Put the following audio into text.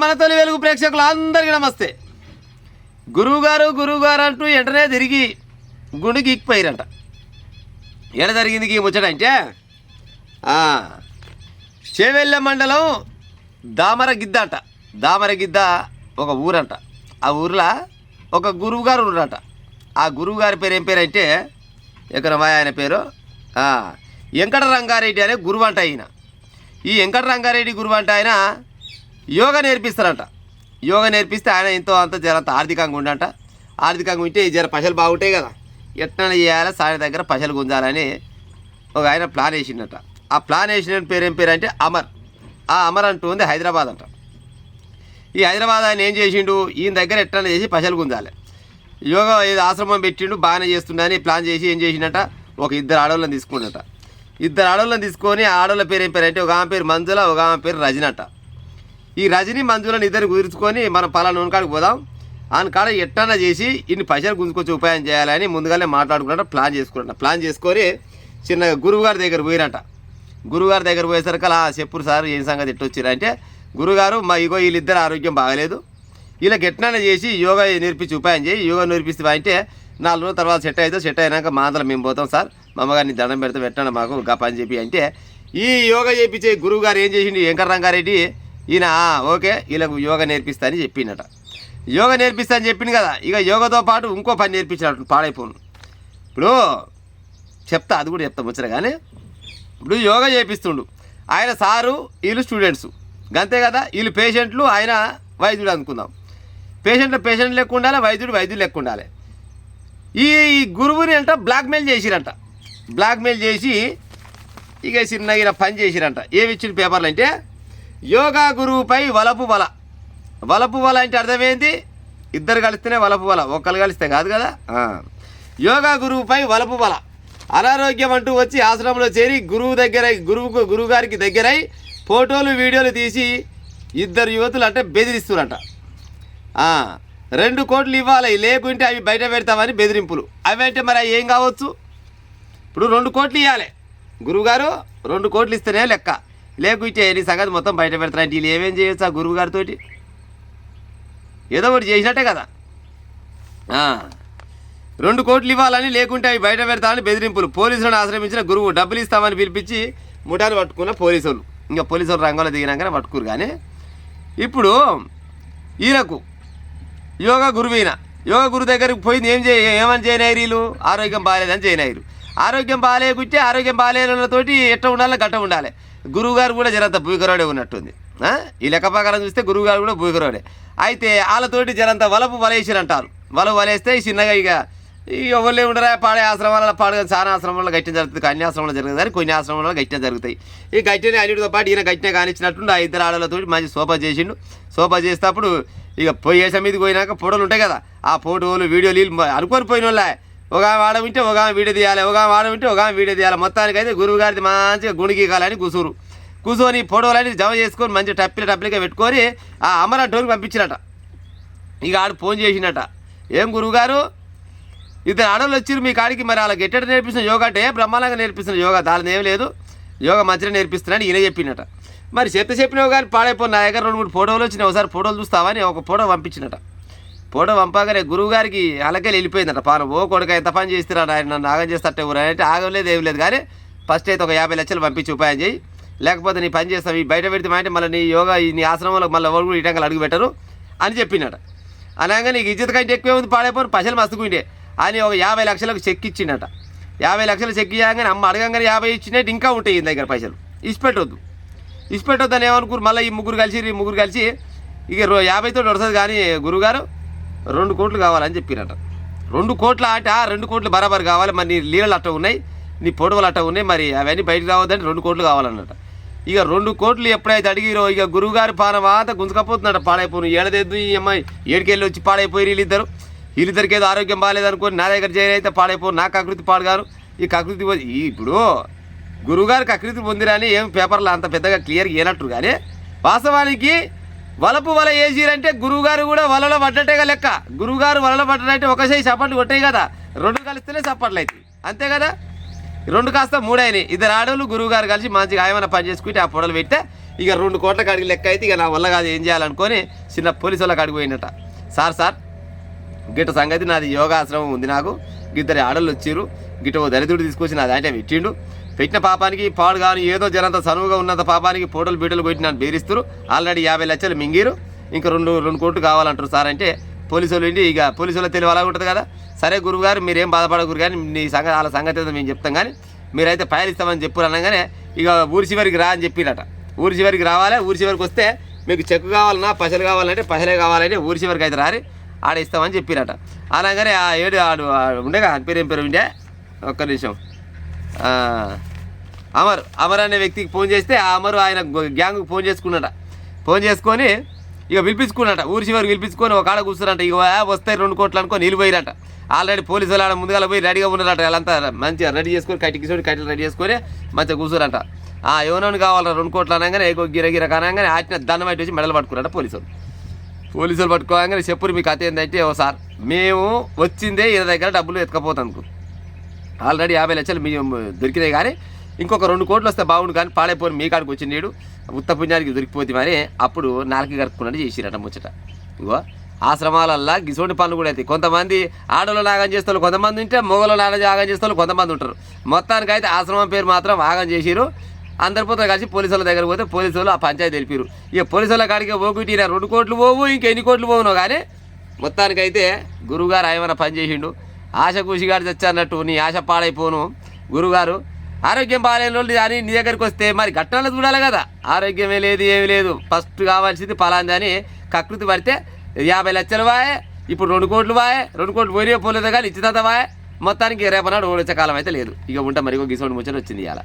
మన తొలి వెలుగు ప్రేక్షకులు అందరికీ నమస్తే. గురువుగారు అంటూ వెంటనే తిరిగి గుండెకి ఇక్కిపోయారంట. ఎడ జరిగింది ఈ ముచ్చట అంటే చేవెళ్ళ మండలం దామరగిద్ద అంట. దామరగిద్ద ఒక ఊరంట. ఆ ఊర్లో ఒక గురువుగారు ఉన్నారట. ఆ గురువుగారి పేరు ఏం పేరు అంటే ఎక్కడ ఆయన పేరు వెంకట రంగారెడ్డి అనే గురువు అంట. ఆయన ఈ వెంకట రంగారెడ్డి గురువు అంట. ఆయన యోగా నేర్పిస్తారంట. యోగా నేర్పిస్తే ఆయన ఎంతో అంత జరంత ఆర్థికంగా ఉండంట. ఆర్థికంగా ఉంటే జర పైసలు బాగుంటాయి కదా, ఎట్లా చేయాలి సాయి దగ్గర పైసలు గుంజాలని ఒక ఆయన ప్లాన్ వేసిండట. ఆ ప్లాన్ వేసిన పేరు ఏం పేరు అంటే అమర్. ఆ అమర్ అంటూ ఉంది హైదరాబాద్ అంట. ఈ హైదరాబాద్ ఆయన ఏం చేసిండు, ఈయన దగ్గర ఎట్లా చేసి పైసలు గుంజాలి, యోగా ఏదో ఆశ్రమం పెట్టిండు, బాగానే చేస్తుండని ప్లాన్ చేసి ఏం చేసిండట, ఒక ఇద్దరు ఆడవాళ్ళని తీసుకున్నట. ఇద్దరు ఆడవాళ్ళని తీసుకొని ఆ ఆడవాళ్ళ పేరు ఏం పేరు అంటే ఒక ఆమె పేరు మంజుల, ఒక ఆమె పేరు రజని అంట. ఈ రజని మంజులను ఇద్దరు కుదుర్చుకొని మనం పలానా కాడికి పోదాం, ఆయన కాడ ఎట్లన్నా చేసి ఇన్ని పైసలు గుంజుకొచ్చి ఉపాయం చేయాలని ముందుగానే మాట్లాడుకున్నట్ట, ప్లాన్ చేసుకున్నట్ట. ప్లాన్ చేసుకొని చిన్నగా గురువుగారి దగ్గర పోయినట్ట. గురువుగారి దగ్గర పోయేసరికి అలా చెప్పురు సార్ ఏం సంగతి ఎట్టొచ్చిరంటే, గురుగారు మా ఇగో వీళ్ళిద్దరు ఆరోగ్యం బాగలేదు, వీళ్ళకి ఎట్లన్నా చేసి యోగా నేర్పించి ఉపాయం చేయి, యోగా నేర్పిస్తే అంటే 4 రోజుల తర్వాత సెట్ అవుతాం, సెట్ అయినాక మా అందరం మేము పోతాం సార్, మా అమ్మగారిని దండం పెడతాం, ఎట్లా మాకు గా పని చెప్పి అంటే ఈ యోగా చేయించే గురువుగారు ఏం చేసిండు, వెంకట రంగారెడ్డి ఈయన ఓకే వీళ్ళకు యోగా నేర్పిస్తా అని చెప్పిండట. యోగా నేర్పిస్తా అని చెప్పింది కదా, ఇక యోగాతో పాటు ఇంకో పని నేర్పించినట్టు పాడైపోను. ఇప్పుడు చెప్తా, అది కూడా చెప్తా ముచ్చట. కానీ ఇప్పుడు యోగా చేపిస్తుండు ఆయన సారు, వీళ్ళు స్టూడెంట్స్ అంతే కదా, వీళ్ళు పేషెంట్లు, ఆయన వైద్యుడు అనుకుందాం. పేషెంట్ లెక్క ఉండాలి, వైద్యుడు లెక్క ఉండాలి. ఈ గురువుని అంట బ్లాక్మెయిల్ చేసిరంట. బ్లాక్మెయిల్ చేసి ఇక చిన్నగా పని చేసిరంట. ఏమి ఇచ్చిన పేపర్లు అంటే యోగా గురువుపై వలపు వల అంటే అర్థమైంది, ఇద్దరు కలిస్తేనే వలపు వల, ఒక్కరు కలిస్తే కాదు కదా. యోగా గురువుపై వలపు వల, అనారోగ్యం అంటూ వచ్చి ఆశ్రమంలో చేరి గురువు గారికి దగ్గరై ఫోటోలు వీడియోలు తీసి ఇద్దరు యువతులు అంటే బెదిరిస్తున్నట. 2 కోట్లు ఇవ్వాలి, లేకుంటే అవి బయట పెడతామని బెదిరింపులు. అవి అంటే మరి ఏం కావచ్చు, ఇప్పుడు 2 కోట్లు ఇవ్వాలి, గురువుగారు 2 కోట్లు ఇస్తేనే లెక్క, లేకుంటే నీ సంగతి మొత్తం బయట పెడతారంటే వీళ్ళు ఏమేం చేయొచ్చు ఆ గురువు గారితో, ఏదో ఒకటి చేసినట్టే కదా. 2 కోట్లు ఇవ్వాలని, లేకుంటే అవి బయట పెడతామని బెదిరింపులు. పోలీసులను ఆశ్రమించిన గురువు డబ్బులు ఇస్తామని పిలిపించి ముఠాను పట్టుకున్న పోలీసులు. ఇంకా పోలీసులు రంగంలో దిగినాకనే పట్టుకురు. కానీ ఇప్పుడు ఈయనకు యోగా గురువు దగ్గరికి పోయింది ఏమని చేయనారు వీళ్ళు, ఆరోగ్యం బాగాలేదని చేయనారు. ఆరోగ్యం బాగాలేకుంటే ఆరోగ్యం బాగాలేనతోటి ఎట్లా ఉండాలి గట్ట ఉండాలి. గురువుగారు కూడా జరంత భూకరోడే ఉన్నట్టుంది. ఈ లెక్క ప్రకారం చూస్తే గురువుగారు కూడా భూకరోడే. అయితే వాళ్ళతోటి జరంత వలేసిరంటారు. వలేస్తే చిన్నగా ఇక ఎవరు ఉండరా, పాడే ఆశ్రమాలలో చాలా ఆశ్రమంలో గట్టిన జరుగుతుంది, అన్ని ఆశ్రమంలో జరుగుతుంది, కానీ కొన్ని ఆశ్రమంలో గట్టిన జరుగుతాయి. ఈ గట్టినే అన్నిటితో పాటు ఈయన గట్టినే కానిచ్చినట్టుండి ఆ ఇద్దరు ఆడలతో మంచి సోఫా చేసిండు. సోఫా చేసేటప్పుడు ఇక పోయేసా మీదకి పోయినాక ఫోటోలు ఉంటాయి కదా, ఆ ఫోటోలు వీడియోలు అనుకొని పోయిన వాళ్ళే, ఒక ఆడ ఉంటే ఒక వీడియో తీయాలి, ఒక ఆడ ఉంటే ఒక వీడియో తీయాలి. మొత్తానికైతే గురువు గారిది మంచిగా గుణిగీకాలని కూర్చొని ఫోటోలన్నీ జమ చేసుకొని మంచి టప్పిగా పెట్టుకొని ఆ అమర టోన్కి పంపించినట. ఇక ఆడు ఫోన్ చేసినట, ఏం గురువుగారు ఇద్దరు ఆడవాళ్ళు వచ్చారు మీ కాడికి, మరి వాళ్ళకి ఎట్టడ నేర్పిస్తున్న యోగా అంటే బ్రహ్మాండంగా నేర్పిస్తున్న యోగా, దాని ఏం లేదు, యోగా మంచిగా నేర్పిస్తున్నాను ఈయన చెప్పినట. మరి చెప్పినావు కానీ పాడైపోయి నా దగ్గర 2-3 ఫోటోలు వచ్చినాయి, ఒకసారి ఫోటోలు చూస్తావని ఒక ఫోటో పంపించినట. ఫోటో పంపగానే గురువు గారికి అలాగే వెళ్ళిపోయిందట. పానం ఓ కొడుక ఎంత పని చేస్తారా ఆయన, నన్ను ఆగం చేస్తాట్టే ఊరంటే ఆగలేదు ఏం లేదు. కానీ ఫస్ట్ అయితే ఒక 50 లక్షలు పంపించి ఉపాయం చేయి, లేకపోతే నీ పని చేస్తావు, ఈ బయట పెడితే అంటే మళ్ళీ నీ యోగా నీ ఆశ్రమంలో మళ్ళీ ఎవరు కూడా ఇటంగా అడుగు పెట్టరు అని చెప్పినట. అనగా నీకు ఇజ్జత్ కంటే ఎక్కువ ఉంది, పాడైపోయి పైసలు మస్తుకుంటే అని ఒక 50 లక్షలకు చెక్ ఇచ్చిండట. 50 లక్షలు చెక్ ఇవ్వగానే అమ్మ అడగంగానే 50 ఇచ్చినట్టు ఇంకా ఉంటాయి ఈయన దగ్గర పైసలు. ఇచ్చిపెట్టొద్దు అని ఏమనుకోరు. మళ్ళీ ఈ ముగ్గురు కలిసి ఇక 50తో వస్తుంది. కానీ గురువుగారు 2 కోట్లు కావాలని చెప్పినట. 2 కోట్ల అంటే 2 కోట్లు బరాబర్ కావాలి, మరి నీ లీలలు అట్ట ఉన్నాయి, నీ పొడవలు అట్ట ఉన్నాయి, మరి అవన్నీ బయటకు రావద్దని 2 కోట్లు కావాలన్నట. ఇక 2 కోట్లు ఎప్పుడైతే అడిగిరో ఇక గురువుగారి పానవాత గుంజుకపోతున్నాడు. పాడైపోను ఏడదేద్దు ఈ అమ్మాయి ఏడికెళ్ళి వచ్చి పాడైపోయి వీళ్ళిద్దరికి ఏదో ఆరోగ్యం బాగాలేదనుకోని నా దగ్గర జైలు అయితే పాడైపోను, నాకు ఆకృతి పాడుగారు. ఈ ఆకృతి ఇప్పుడు గురువుగారికి ఆకృతి పొందిరని ఏం పేపర్లో అంత పెద్దగా క్లియర్గా ఏనట్టు. కానీ వాస్తవానికి వలపు వల వేసిరంటే గురువుగారు కూడా వలలో పడ్డట్టేగా లెక్క. గురువుగారు వలలో పడ్డట్టే ఒక సై చప్పట్లు కొట్టాయి కదా, 2 కలిస్తేనే చప్పట్లు అవుతాయి అంతే కదా. 2 కాస్త 3 అయినాయి. ఇద్దరు ఆడవాళ్ళు గురువుగారు కలిసి మంచిగా ఆయమన్నా పని చేసుకుంటే ఆ పొడలు పెడితే ఇక 2 కోట్ల కాడికి లెక్క అయితే ఇక నా వల్ల కాదు ఏం చేయాలనుకొని చిన్న పోలీసు వాళ్ళ కాడికి పోయినట. సార్ గిట్ట సంగతి నాది యోగాశ్రమం ఉంది, నాకు ఇద్దరు ఆడళ్ళు వచ్చిర్రు, గిట్ట ఓ దళితుడు తీసుకొచ్చి నాది అంటే పెట్టిండు, పెట్టిన పాపానికి పాడు కానీ ఏదో జనంత సనువుగా ఉన్నంత పాపానికి ఫోటోలు బీటలు కొట్టి నన్ను బేరిస్తారు, ఆల్రెడీ 50 లక్షలు మింగిరు, ఇంకా 2 కోట్లు కావాలంటారు సార్ అంటే పోలీసు వాళ్ళు ఏంటి ఇక పోలీసు వాళ్ళు తెలివి అలాగ ఉంటుంది కదా. సరే గురువుగారు మీరేం బాధపడకూరు కానీ నీ వాళ్ళ సంగతి ఏదో మేము చెప్తాం కానీ మీరైతే ఫైల్ ఇస్తామని చెప్పారు అనగానే ఇక ఊరి చివరికి రా అని చెప్పిరట. ఊరి చివరికి రావాలి, ఊరి చివరికి వస్తే మీకు చెక్కు కావాలన్నా పైసలు కావాలంటే పైసలే కావాలంటే ఊరి చివరికి అయితే రారి ఆడ ఇస్తామని చెప్పిరట. అనగానే ఆ ఆడు ఉండేగా ఏం పేరు ఉండే ఒక్క నిమిషం అమర్ అనే వ్యక్తికి ఫోన్ చేస్తే ఆ అమరు ఆయన గ్యాంగ్కి ఫోన్ చేసుకున్నట. ఫోన్ చేసుకొని ఇక పిలిపించుకున్నట, ఊరి చివరికి పిలిపించుకొని ఒక ఆడ కూర్చున్నట. ఇక వస్తాయి 2 కోట్లు అనుకొని నిలిపోయిరట. ఆల్రెడీ పోలీసులు ఆడ ముందుగా పోయి రెడీగా ఉన్నారట. వాళ్ళంతా మంచిగా రెడీ చేసుకొని కట్టెలు రెడీ చేసుకొని మంచిగా కూర్చురంట. ఏమోనని కావాలరా 2 కోట్లు అనగానే గిరగిర కనగానే ఆటిన దండం బయట వచ్చి మెడలు పట్టుకున్నారట పోలీసులు పట్టుకోగానే చెప్పురు మీకు కథ ఏంటంటే ఓ సార్ మేము వచ్చిందే ఈయన దగ్గర డబ్బులు ఎత్తుకపోతాను, ఆల్రెడీ 50 లక్షలు మేము దొరికినాయి కానీ ఇంకొక 2 కోట్లు వస్తే బాగుండు కానీ పాడైపోయి మీ కాడికి వచ్చింది నేడు ఉత్త పుణ్యానికి దొరికిపోతే మరి అప్పుడు నాలుగు గడుపుకున్నట్టు చేసిరట ముచ్చట. ఇగో ఆశ్రమాలల్లో గిసోటి పనులు కూడా అవుతాయి. కొంతమంది ఆడవాళ్ళు ఆగం చేస్తారు, కొంతమంది ఉంటే మొగలు ఆగం చేస్తారు, కొంతమంది ఉంటారు. మొత్తానికి అయితే ఆశ్రమం పేరు మాత్రం ఆగం చేసిరు. అందరి పోతే కలిసి పోలీసు వాళ్ళ దగ్గర పోతే పోలీసు వాళ్ళు ఆ పంచాయతీ తెలిపారు. ఇక పోలీసు వాళ్ళ కాడికి పోగుటి 2 కోట్లు పోవు ఇంకెన్ని కోట్లు పోవునో కానీ మొత్తానికైతే గురువుగారు ఏమైనా పని చేసిండు. ఆశ కూసిగాడు తెచ్చన్నట్టు నీ ఆశ పాడైపోను. గురువుగారు ఆరోగ్యం బాగాలేని వాళ్ళు అని నీ దగ్గరికి వస్తే మరి ఘట్టనలో చూడాలి కదా, ఆరోగ్యమే లేదు ఏమీ లేదు, ఫస్ట్ కావాల్సింది పలాంది అని కకృతి పడితే 50 లక్షలు వాయే, ఇప్పుడు 2 కోట్లు వాయే, 2 కోట్లు పోలేదో కానీ ఇచ్చినంత వాయే. మొత్తానికి రేపనాడు ఓడించే కాలం అయితే లేదు. ఇక ఉంటా మరి గిసోడి ముచ్చట వచ్చింది ఇవాళ.